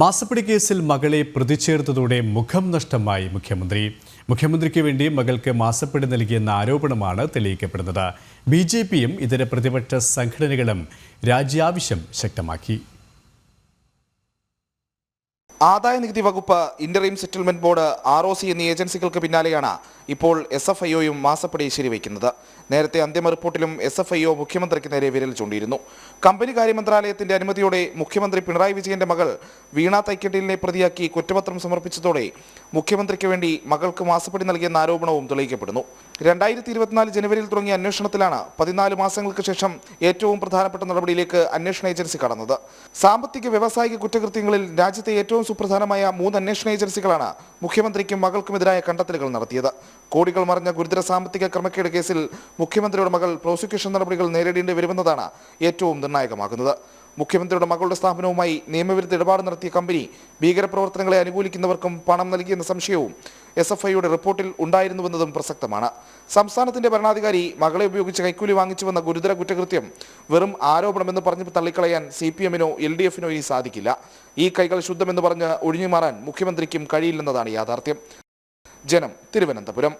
മാസപ്പടി കേസിൽ മകളെ പ്രതിചേർത്തതോടെ മുഖം നഷ്ടമായി മുഖ്യമന്ത്രിക്ക് വേണ്ടി മകൾക്ക് മാസപ്പടി നൽകിയെന്ന ആരോപണമാണ് തെളിയിക്കപ്പെടുന്നത്. ബിജെപിയും ഇതര പ്രതിപക്ഷ സംഘടനകളും രാജ്യാവശ്യം ശക്തമാക്കി. ആദായനികുതി വകുപ്പ്, ഇന്ററീം സെറ്റിൽമെന്റ് ബോർഡ്, ROC എന്നീ ഏജൻസികൾക്ക് പിന്നാലെയാണ് ഇപ്പോൾ SFIOയും മാസപ്പടി ശരിവയ്ക്കുന്നത്. നേരത്തെ അന്തിമ റിപ്പോർട്ടിലും SFIO മുഖ്യമന്ത്രിക്ക് നേരെ വിരൽ ചൂണ്ടിയിരുന്നു. കമ്പനി കാര്യ മന്ത്രാലയത്തിന്റെ അനുമതിയോടെ മുഖ്യമന്ത്രി പിണറായി വിജയന്റെ മകൾ വീണ തൈക്കട്ടിലിനെ പ്രതിയാക്കി കുറ്റപത്രം സമർപ്പിച്ചതോടെ മുഖ്യമന്ത്രിക്ക് വേണ്ടി മകൾക്ക് മാസപ്പടി നൽകിയെന്ന ആരോപണവും തെളിയിക്കപ്പെടുന്നു. 2024 ജനുവരിയിൽ തുടങ്ങിയ അന്വേഷണത്തിലാണ് 14 മാസങ്ങൾക്ക് ശേഷം ഏറ്റവും പ്രധാനപ്പെട്ട നടപടിയിലേക്ക് അന്വേഷണ ഏജൻസി കടന്നത്. സാമ്പത്തിക വ്യവസായിക കുറ്റകൃത്യങ്ങളിൽ രാജ്യത്തെ ഏറ്റവും സുപ്രധാനമായ 3 അന്വേഷണ ഏജൻസികളാണ് മുഖ്യമന്ത്രിക്കും മകൾക്കുമെതിരായ കണ്ടെത്തലുകൾ നടത്തിയത്. കോടികൾ മറിഞ്ഞ ഗുരുതര സാമ്പത്തിക ക്രമക്കേട് കേസിൽ മുഖ്യമന്ത്രിയുടെ മകൾ പ്രോസിക്യൂഷൻ നടപടികൾ നേരിടേണ്ടി വരുമെന്നതാണ് ഏറ്റവും നിർണായകമാകുന്നത്. മുഖ്യമന്ത്രിയുടെ മകളുടെ സ്ഥാപനവുമായി നിയമവിരുദ്ധ ഇടപാട് നടത്തിയ കമ്പനി ഭീകരപ്രവർത്തനങ്ങളെ അനുകൂലിക്കുന്നവർക്കും പണം നൽകിയെന്ന സംശയവും SFIയുടെ റിപ്പോർട്ടിൽ ഉണ്ടായിരുന്നുവെന്നതും പ്രസക്തമാണ്. സംസ്ഥാനത്തിന്റെ ഭരണാധികാരി മകളെ ഉപയോഗിച്ച് കൈക്കൂലി വാങ്ങിച്ചുവെന്ന ഗുരുതര കുറ്റകൃത്യം വെറും ആരോപണമെന്ന് പറഞ്ഞ് തള്ളിക്കളയാൻ CPMനോ LDFനോ ഇനി സാധിക്കില്ല. ഈ കൈകൾ ശുദ്ധമെന്ന് പറഞ്ഞ് ഒഴിഞ്ഞുമാറാൻ മുഖ്യമന്ത്രിക്കും കഴിയില്ലെന്നതാണ് യാഥാർത്ഥ്യം. ജനം, തിരുവനന്തപുരം.